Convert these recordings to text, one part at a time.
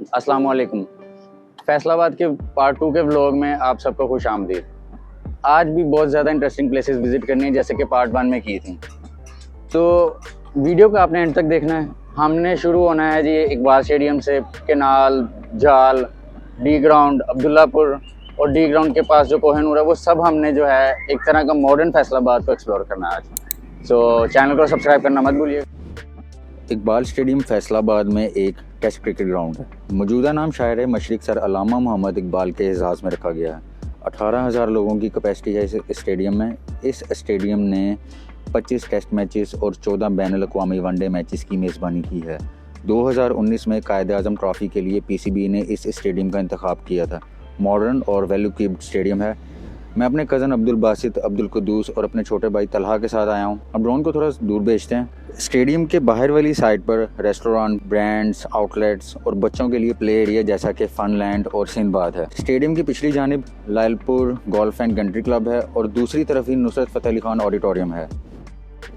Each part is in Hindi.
अस्सलाम वालेकुम। फैसलाबाद के पार्ट 2 के व्लॉग में आप सबको खुश आमदीद। आज भी बहुत ज़्यादा इंटरेस्टिंग प्लेसेस विज़िट करनी है जैसे कि पार्ट 1 में की थी, तो वीडियो को आपने एंड तक देखना है। हमने शुरू होना है जी इकबाल स्टेडियम से, केनाल, जाल, डी ग्राउंड, अब्दुल्लापुर और डी ग्राउंड के पास जो कोहिनूर है वो सब हमने जो है एक तरह का मॉडर्न फैसलाबाद को एक्सप्लोर करना है आज। सो चैनल को सब्सक्राइब करना मत भूलिए। इकबाल स्टेडियम फैसलाबाद में एक टेस्ट क्रिकेट ग्राउंड है। मौजूदा नाम शायर मशरिक सर अल्लामा मोहम्मद इकबाल के एजाज़ में रखा गया है। 18,000 लोगों की कैपेसिटी है इस स्टेडियम में। इस स्टेडियम ने 25 टेस्ट मैचेस और 14 बैनुल-अक़वामी वनडे मैचेस की मेज़बानी की है। 2019 में कायद-ए-आज़म ट्रॉफ़ी के लिए पीसीबी ने इस स्टेडियम का इंतखाब किया था। मॉडर्न और वैल्यू कीप्ड स्टेडियम है। मैं अपने कज़न अब्दुल बासित, अब्दुल कुद्दूस और अपने छोटे भाई तलहा के साथ आया हूँ। अब ड्रोन को थोड़ा दूर भेजते हैं। स्टेडियम के बाहर वाली साइड पर रेस्टोरेंट, ब्रांड्स, आउटलेट्स और बच्चों के लिए प्ले एरिया जैसा कि फनलैंड और सिंदबाद है। स्टेडियम की पिछली जानिब Lyallpur golf and country club है और दूसरी तरफ ही नुसरत फ़तेह अली खान ऑडिटोरियम है।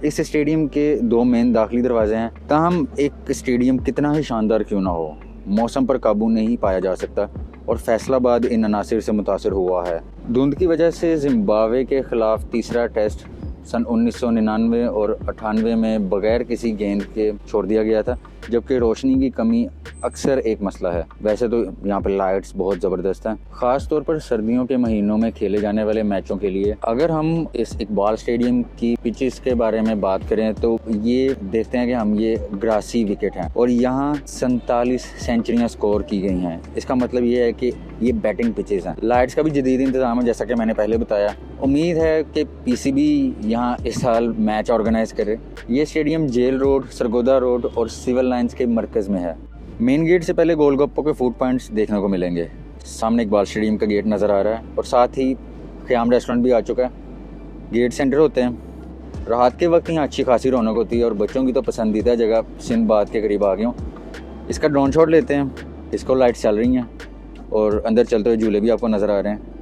इस स्टेडियम के 2 मेन दाखिली दरवाजे हैं। ताहम एक स्टेडियम कितना ही शानदार क्यों ना हो, मौसम पर काबू नहीं पाया जा सकता और फैसलाबाद इन अनासिर से मुतासिर हुआ है। धुंध की वजह से जिम्बाब्वे के ख़िलाफ़ तीसरा टेस्ट सन 1999 और 98 में बग़ैर किसी गेंद के छोड़ दिया गया था, जबकि रोशनी की कमी अक्सर एक मसला है। वैसे तो यहाँ पर लाइट्स बहुत ज़बरदस्त हैं, ख़ास तौर पर सर्दियों के महीनों में खेले जाने वाले मैचों के लिए। अगर हम इस इकबाल स्टेडियम की पिचेस के बारे में बात करें तो ये देखते हैं कि हम ये ग्रासी विकेट हैं और यहाँ 47 सेंचुरियाँ स्कोर की गई हैं। इसका मतलब ये है कि ये बैटिंग पिचेस हैं। लाइट्स का भी जदीद इंतज़ाम है जैसा कि मैंने पहले बताया। उम्मीद है कि पीसीबी यहाँ इस साल मैच ऑर्गेनाइज करे। ये stadium jail road, Sargodha road और सिविल लाइंस के मरकज़ में है। मेन गेट से पहले गोलगप्पों के फूड पॉइंट्स देखने को मिलेंगे। सामने इकबाल स्टेडियम का गेट नज़र आ रहा है और साथ ही ख़याम रेस्टोरेंट भी आ चुका है। गेट सेंटर होते हैं। रात के वक्त यहाँ अच्छी खासी रौनक होती है और बच्चों की तो पसंदीदा जगह सिंदबाद के करीब आ गया हूँ। इसका ड्रोन शॉट लेते हैं। इसको लाइट्स चल रही हैं और अंदर चलते हुए झूले भी आपको नज़र आ रहे हैं।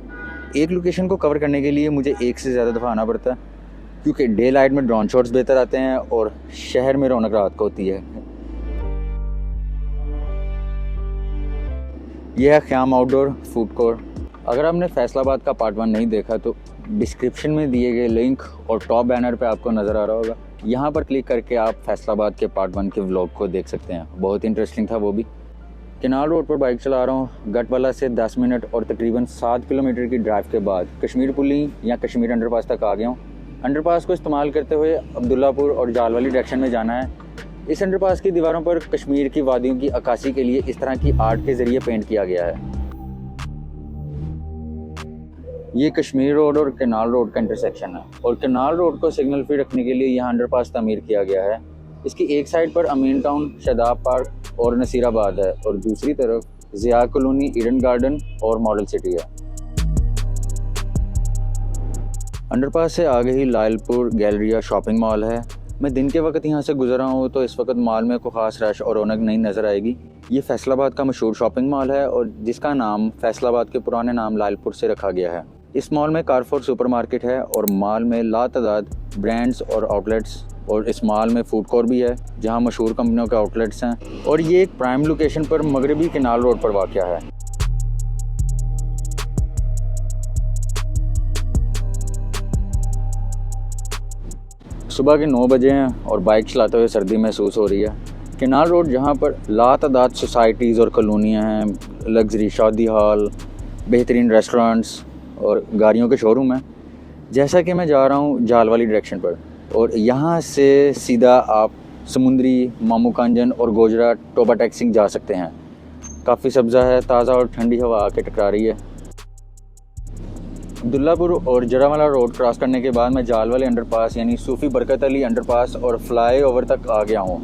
एक लोकेशन को कवर करने के लिए मुझे एक से ज़्यादा दफ़ा आना पड़ता है क्योंकि डे लाइट में ड्रोन शॉट्स बेहतर आते हैं और शहर में रौनक रात को होती है। यह है ख़याम आउटडोर फूड कोर्ट। अगर आपने फैसलाबाद का पार्ट 1 नहीं देखा तो डिस्क्रिप्शन में दिए गए लिंक और टॉप बैनर पे आपको नज़र आ रहा होगा। यहाँ पर क्लिक करके आप फैसलाबाद के पार्ट 1 के व्लॉग को देख सकते हैं। बहुत इंटरेस्टिंग था वो भी। केनाल रोड पर बाइक चला रहा हूँ। गटवाला से 10 मिनट और तकरीबन 7 किलोमीटर की ड्राइव के बाद कश्मीर पुली या कश्मीर अंडरपास तक आ गया हूँ। अंडरपास को इस्तेमाल करते हुए अब्दुल्लापुर और जाल वाली डायरेक्शन में जाना है। इस अंडरपास की दीवारों पर कश्मीर की वादियों की अक्कासी के लिए इस तरह की आर्ट के ज़रिए पेंट किया गया है। ये कश्मीर रोड और केनाल रोड का इंटरसेक्शन है और केनाल रोड को सिग्नल फ्री रखने के लिए यहाँ अंडरपास तमीर किया गया है। इसकी एक साइड पर अमीन टाउन, शादाब पार्क और नसीराबाद है और दूसरी तरफ ज़िया कॉलोनी, ईडन गार्डन और मॉडल सिटी है। अंडरपास से आगे ही लायलपुर गैलरिया शॉपिंग मॉल है। मैं दिन के वक्त यहाँ से गुजरा हूँ तो इस वक्त मॉल में कोई ख़ास रश और रौनक नहीं नज़र आएगी। ये फैसलाबाद का मशहूर शॉपिंग मॉल है और जिसका नाम फैसलाबाद के पुराने नाम लायलपुर से रखा गया है। इस मॉल में कारफोर सुपरमार्केट है और मॉल में लातादाद ब्रांड्स और आउटलेट्स और इस मॉल में फूड कोर्ट भी है जहाँ मशहूर कंपनियों के आउटलेट्स हैं और ये एक प्राइम लोकेशन पर मगरबी केनाल रोड पर वाक़या है। सुबह के 9 बजे हैं और बाइक चलाते हुए सर्दी महसूस हो रही है। केनाल रोड जहाँ पर लातादाद सोसाइटीज़ और कॉलोनियाँ हैं, लग्जरी शादी हॉल, बेहतरीन रेस्टोरेंट्स और गाड़ियों के शोरूम हैं। जैसा कि मैं जा रहा हूँ जाल वाली डायरेक्शन पर और यहाँ से सीधा आप समुंदरी, मामू कांजन और गोजरा टोबा टैक्सिंग जा सकते हैं। काफ़ी सब्ज़ा है, ताज़ा और ठंडी हवा आके टकरा रही है। अब्दुल्लापुर और जरावाला रोड क्रॉस करने के बाद मैं जाल वाले अंडरपास यानी सूफ़ी बरकत अली अंडरपास और फ्लाई ओवर तक आ गया हूँ।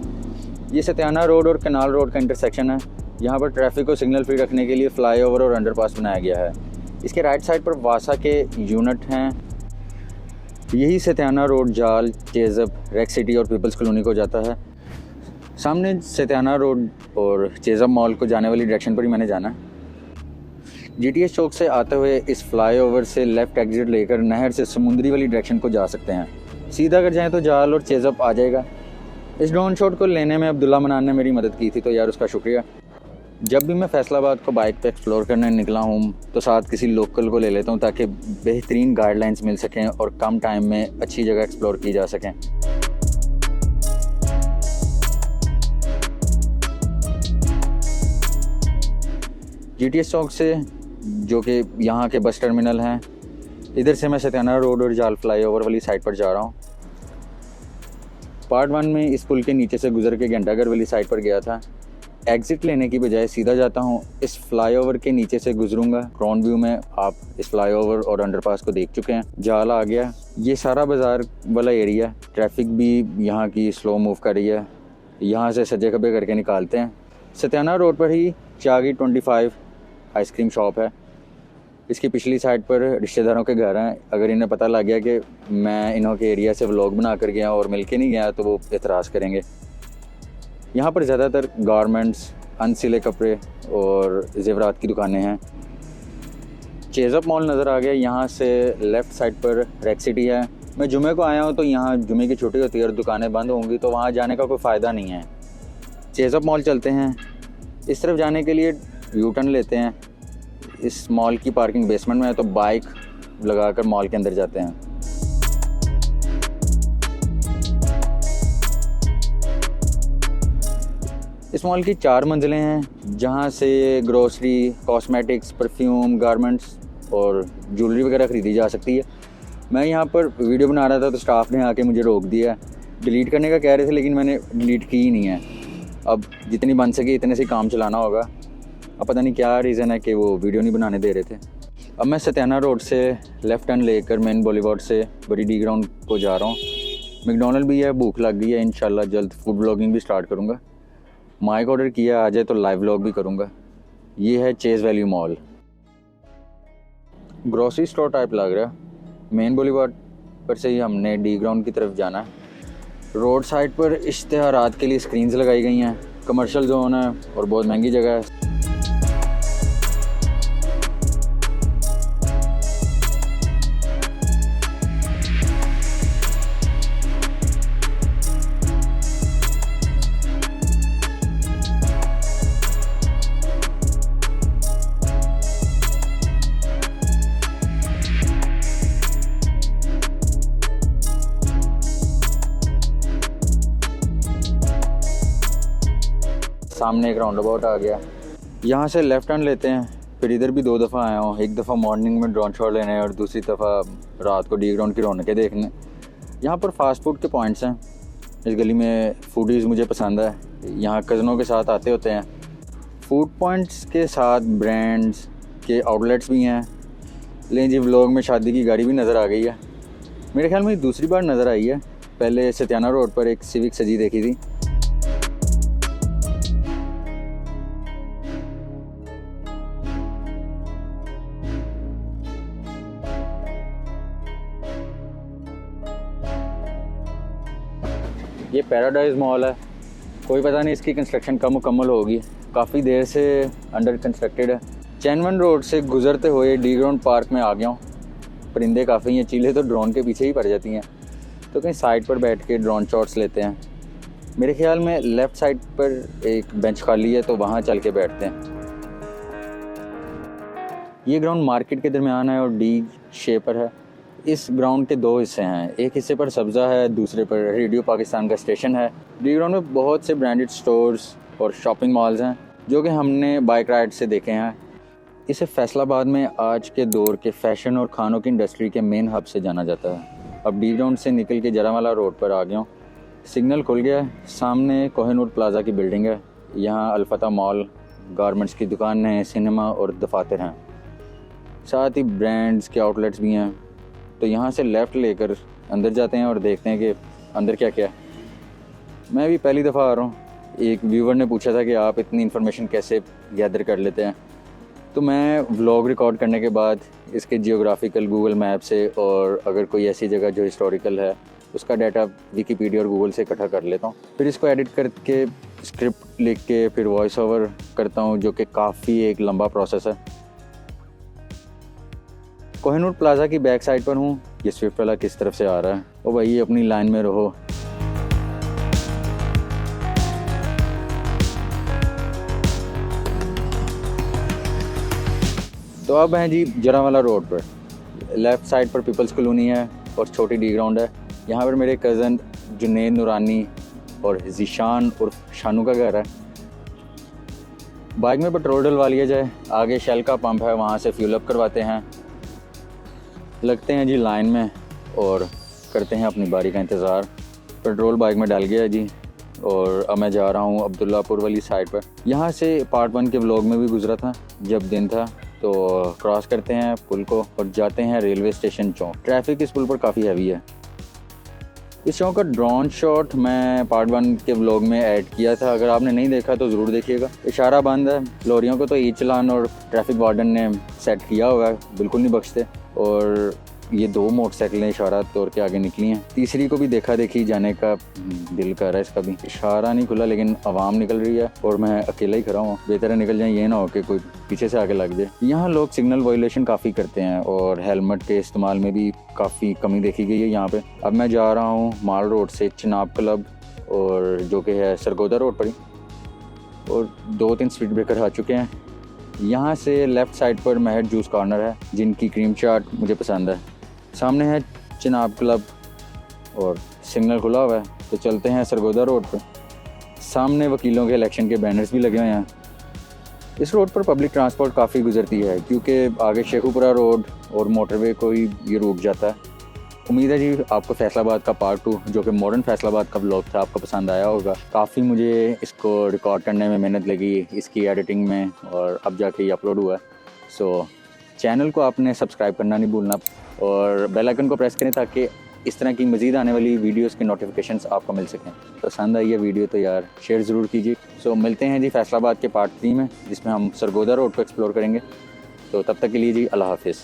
ये सत्याना रोड और केनाल रोड का इंटरसेक्शन है। यहाँ पर ट्रैफिक को सिग्नल फ्री रखने के लिए फ्लाई ओवर और अंडरपास बनाया गया है। इसके राइट साइड पर वासा के यूनिट हैं। यही सत्याना रोड जाल, चेज़अप, रेक सिटी और पीपल्स कॉलोनी को जाता है। सामने सत्याना रोड और चेज़अप मॉल को जाने वाली डायरेक्शन पर ही मैंने जाना है। जीटीएस चौक से आते हुए इस फ्लाईओवर से लेफ़्ट एग्जिट लेकर नहर से समुंदरी वाली डायरेक्शन को जा सकते हैं। सीधा अगर जाएँ तो जाल और चेज़अप आ जाएगा। इस ड्रोन शॉट को लेने में अब्दुल्ला मनान ने मेरी मदद की थी, तो यार उसका शुक्रिया। जब भी मैं फैसलाबाद को बाइक पे एक्सप्लोर करने निकला हूँ तो साथ किसी लोकल को ले लेता हूँ ताकि बेहतरीन गाइडलाइंस मिल सकें और कम टाइम में अच्छी जगह एक्सप्लोर की जा सकें। GTS चौक से, जो कि यहाँ के बस टर्मिनल हैं, इधर से मैं सत्याना रोड और जाल फ्लाईओवर वाली साइड पर जा रहा हूँ। पार्ट 1 में इस पुल के नीचे से गुजर के घंटाघर वाली साइड पर गया था। एग्ज़िट लेने की बजाय सीधा जाता हूँ, इस फ्लाईओवर के नीचे से गुजरूंगा। ग्राउंड व्यू में आप इस फ्लाईओवर और अंडरपास को देख चुके हैं। जाल आ गया, ये सारा बाज़ार वाला एरिया। ट्रैफिक भी यहाँ की स्लो मूव कर रही है। यहाँ से सज्जे खब्बे करके निकालते हैं। सत्याना रोड पर ही चागी 25 आइसक्रीम शॉप है। इसकी पिछली साइड पर रिश्तेदारों के घर हैं। अगर इन्हें पता लग गया कि मैं इन्हों के एरिया से व्लॉग बना कर गया और मिल के नहीं गया तो वो एतराज़ करेंगे। यहाँ पर ज़्यादातर गारमेंट्स, अनसिले कपड़े और जेवरात की दुकानें हैं। चेज़अप मॉल नज़र आ गया। यहाँ से लेफ़्ट साइड पर रेक सिटी है। मैं जुमे को आया हूँ तो यहाँ जुमे की छुट्टी होती है और दुकानें बंद होंगी तो वहाँ जाने का कोई फ़ायदा नहीं है। चेज़अप मॉल चलते हैं। इस तरफ जाने के लिए यू टर्न लेते हैं। इस मॉल की पार्किंग बेसमेंट में है तो बाइक लगाकर मॉल के अंदर जाते हैं। इस मॉल की 4 मंजिलें हैं जहाँ से ग्रोसरी, कॉस्मेटिक्स, परफ्यूम, गारमेंट्स और ज्वेलरी वगैरह ख़रीदी जा सकती है। मैं यहाँ पर वीडियो बना रहा था तो स्टाफ ने आके मुझे रोक दिया। डिलीट करने का कह रहे थे लेकिन मैंने डिलीट की ही नहीं है। अब जितनी बन सके इतने से काम चलाना होगा। अब पता नहीं क्या रीज़न है कि वो वीडियो नहीं बनाने दे रहे थे। अब मैं सत्याना रोड से लेफ़्ट टर्न लेकर मेन बॉलीवुड से बड़ी डी ग्राउंड को जा रहा हूँ। मैकडॉनल्ड भी है, भूख लग गई है। इंशाल्लाह जल्द फूड ब्लॉगिंग भी स्टार्ट करूँगा। माइक ऑर्डर किया, आ जाए तो लाइव व्लॉग भी करूँगा। ये है Chase value mall. Grocery store type लग रहा है। मेन बॉलीवुड पर से ही हमने डी ग्राउंड की तरफ जाना है। रोड साइड पर इश्तिहारात के लिए स्क्रीन्स लगाई गई हैं। कमर्शियल जोन है और बहुत महंगी जगह है। सामने एक राउंड अबाउट आ गया। यहाँ से लेफ़्ट टर्न लेते हैं। फिर इधर भी 2 दफ़ा आया हूँ। एक दफ़ा मॉर्निंग में ड्रोन शॉट लेने और दूसरी दफ़ा रात को डी ग्राउंड की रौनकें देखने। यहाँ पर फ़ास्ट फूड के पॉइंट्स हैं। इस गली में फूडीज़ मुझे पसंद है। यहाँ कज़नों के साथ आते होते हैं। फूड पॉइंट्स के साथ ब्रांड्स के आउटलेट्स भी हैं। लेकिन जी व्लॉग में शादी की गाड़ी भी नज़र आ गई है। मेरे ख्याल में दूसरी बार नज़र आई है। पहले सत्याना रोड पर एक सिविक सजी देखी थी। ये पैराडाइज मॉल है। कोई पता नहीं इसकी कंस्ट्रक्शन कब मुकम्मल होगी। काफ़ी देर से अंडर कंस्ट्रक्टेड है। चैनवन रोड से गुजरते हुए डी ग्राउंड पार्क में आ गया हूँ। परिंदे काफ़ी हैं। चीलें तो ड्रोन के पीछे ही पड़ जाती हैं। तो कहीं साइड पर बैठ के ड्रोन शॉट्स लेते हैं। मेरे ख्याल में लेफ़्ट साइड पर एक बेंच खाली है तो वहाँ चल के बैठते हैं। ये ग्राउंड मार्केट के दरमियान है और डी शेप पर है। इस ग्राउंड के 2 हिस्से हैं। एक हिस्से पर सब्ज़ा है, दूसरे पर रेडियो पाकिस्तान का स्टेशन है। डी ग्राउंड में बहुत से ब्रांडेड स्टोर्स और शॉपिंग मॉल्स हैं जो कि हमने बाइक राइड से देखे हैं। इसे फैसलाबाद में आज के दौर के फैशन और खानों की इंडस्ट्री के मेन हब से जाना जाता है। अब डी ग्राउंड से निकल के जरावाला रोड पर आ गया हूँ। सिग्नल खुल गया है। सामने कोहिनूर प्लाजा की बिल्डिंग है। यहाँ अल्फता मॉल, गारमेंट्स की दुकान है, सिनेमा और दफातर हैं। साथ ही ब्रांड्स के आउटलेट्स भी हैं। तो यहाँ से लेफ़्ट लेकर अंदर जाते हैं और देखते हैं कि अंदर क्या क्या है। मैं भी पहली दफ़ा आ रहा हूँ। एक व्यूवर ने पूछा था कि आप इतनी इन्फॉर्मेशन कैसे गैदर कर लेते हैं। तो मैं व्लॉग रिकॉर्ड करने के बाद इसके जियोग्राफिकल गूगल मैप से और अगर कोई ऐसी जगह जो हिस्टोरिकल है उसका डाटा विकीपीडिया और गूगल से इकट्ठा कर लेता हूँ। फिर इसको एडिट करके स्क्रिप्ट लिख के फिर वॉइस ओवर करता हूँ, जो कि काफ़ी एक लंबा प्रोसेस है। कोहिनूर प्लाजा की बैक साइड पर हूँ। ये स्विफ्ट वाला किस तरफ से आ रहा है। ओ भाई अपनी लाइन में रहो। तो अब हैं जी जरावाला रोड पर, लेफ़्ट साइड पर पीपल्स कॉलोनी है और छोटी डी ग्राउंड है। यहाँ पर मेरे कज़न जुनैद नूरानी और ज़ीशान और शानू का घर है। बाइक में पेट्रोल डलवा लिया जाए, आगे शेल का पंप है, वहाँ से फ्यूल अप करवाते हैं, लगते हैं जी लाइन में और करते हैं अपनी बारी का इंतज़ार। पेट्रोल बाइक में डल गया है जी और अब मैं जा रहा हूँ अब्दुल्लापुर वाली साइड पर। यहाँ से पार्ट 1 के व्लॉग में भी गुजरा था जब दिन था। तो क्रॉस करते हैं पुल को और जाते हैं रेलवे स्टेशन चौक। ट्रैफिक इस पुल पर काफ़ी हैवी है। इस चौक का ड्रोन शॉट मैं पार्ट 1 के व्लॉग में ऐड किया था, अगर आपने नहीं देखा तो ज़रूर देखिएगा। इशारा बंद है, लॉरियों को तो ई चालान और ट्रैफिक वार्डन ने सेट किया हुआ है, बिल्कुल नहीं बख्शते। और ये 2 मोटरसाइकिलें इशारा तौर के आगे निकली हैं, तीसरी को भी देखा देखी जाने का दिल कर रहा है। इसका भी इशारा नहीं खुला लेकिन आवाम निकल रही है और मैं अकेला ही खड़ा हूँ। बेहतर है निकल जाए, ये ना हो कि कोई पीछे से आगे लग जाए। यहाँ लोग सिग्नल वायलेशन काफ़ी करते हैं और हेलमेट के इस्तेमाल में भी काफ़ी कमी देखी गई है यहाँ पे। अब मैं जा रहा हूँ माल रोड से चिनाब क्लब और जो कि है सरगोदा रोड पर ही, और 2-3 स्पीड ब्रेकर आ चुके हैं। यहाँ से लेफ़्ट साइड पर महर जूस कॉर्नर है जिनकी क्रीम चाट मुझे पसंद है। सामने है चिनाब क्लब और सिग्नल खुला हुआ है, तो चलते हैं सरगोदा रोड पर। सामने वकीलों के इलेक्शन के बैनर्स भी लगे हुए हैं। इस रोड पर पब्लिक ट्रांसपोर्ट काफ़ी गुजरती है क्योंकि आगे शेखुपुरा रोड और मोटरवे को ही ये रोक जाता है। उम्मीद है जी आपको फैसलाबाद का पार्ट 2 जो कि मॉडर्न फैसलाबाद का व्लॉग था आपको पसंद आया होगा। काफ़ी मुझे इसको रिकॉर्ड करने में मेहनत लगी, इसकी एडिटिंग में, और अब जाके ये अपलोड हुआ है। सो चैनल को आपने सब्सक्राइब करना नहीं भूलना और बेल आइकन को प्रेस करें ताकि इस तरह की मज़ीद आने वाली वीडियोस की नोटिफिकेशंस आपको मिल सकें। पसंद आई है वीडियो तो यार शेयर ज़रूर कीजिए। सो मिलते हैं जी फैसलाबाद के पार्ट 3 में जिसमें हम सरगोदा रोड को एक्सप्लोर करेंगे। तो तब तक के लिए जी अल्लाह हाफिज़।